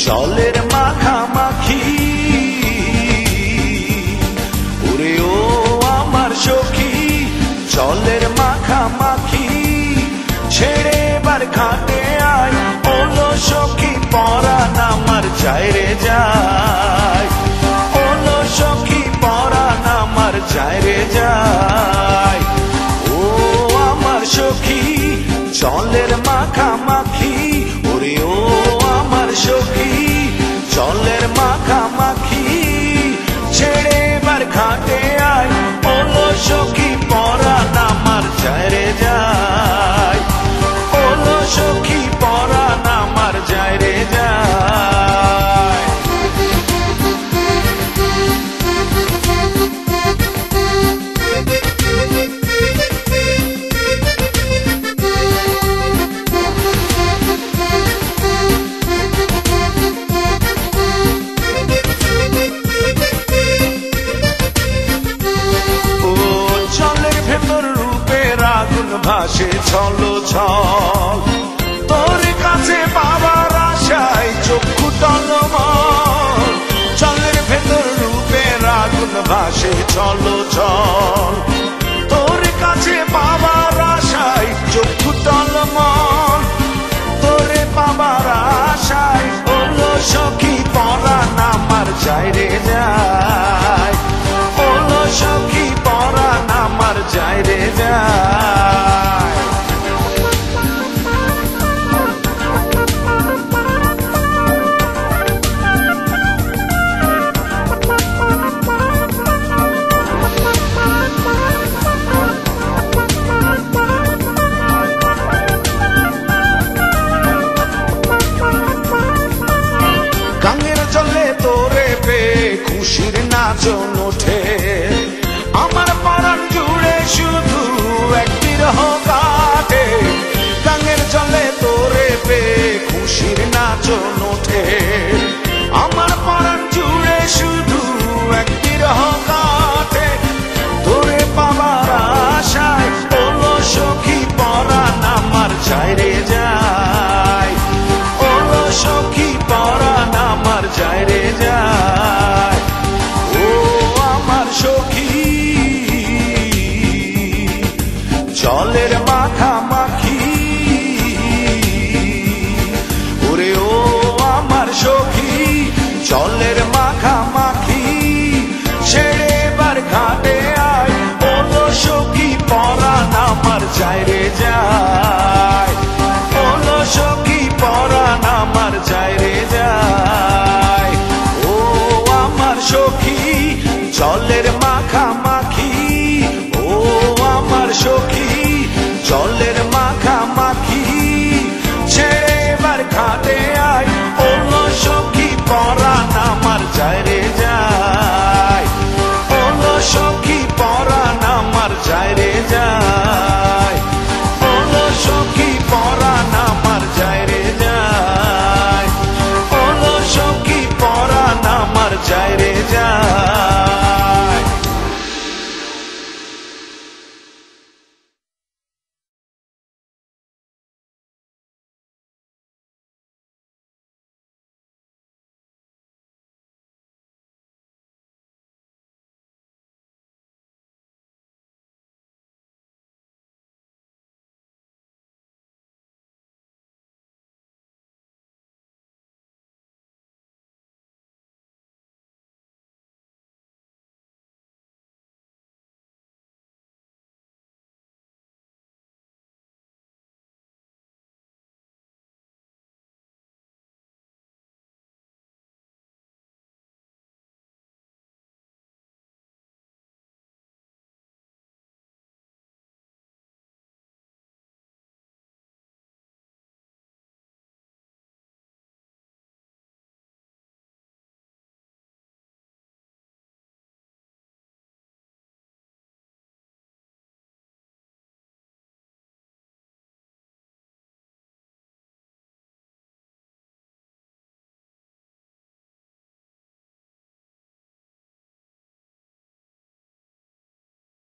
জলের মাখামাখি ওরে ও আমার সখী জলের মাখামাখি ছেড়ে বার ঘাটে আয় ওলো সখী পরাণ আমার যায় রে যায় ওলো সখী পরাণ আমার যায় রে যায় ও আমার সখী জলের মাখামাখি ওরে ও আমার সখী জলের মাখামাখি ছেড়ে বার ঘাটে আয় ওলো সখী পরাণ আমার যায় রে যায় ওলো সখী পরাণ আমার যায় রে যায় ভাসে ছলো ছল তোর কাছে পাবার আশায় চক্ষু টলমল জলের ভেতর রূপের আগুন ভাসে ছলো ছল তোর কাছে পাবার আশায় চক্ষু টলমল তোরে পাবার আশায় ওলো সখী পরাণ আমার যায় রে যায় ওলো সখী পরাণ আমার যায় রে যায় গাঙের জলে তোরে পেয়ে খুশির নাচন ওঠে আমার পরাণ জুড়ে শুধু এক বিরহ কাটে গাঙের জলে তোরে পেয়ে খুশির নাচন ওঠে আমার পরাণ জুড়ে শুধু এক বিরহ কাটে তোরে পাবার আশায় ওলো সখী পরাণ আমার যায় রে যায় ওলো সখী পরাণ আমার যায় রে যায় ও আমার সখী জলের মাখামাখি ওরে ও আমার সখী জলের মাখামাখি ছেড়ে বার ঘাটে আয় ওলো সখী পরাণ আমার যায় রে যায়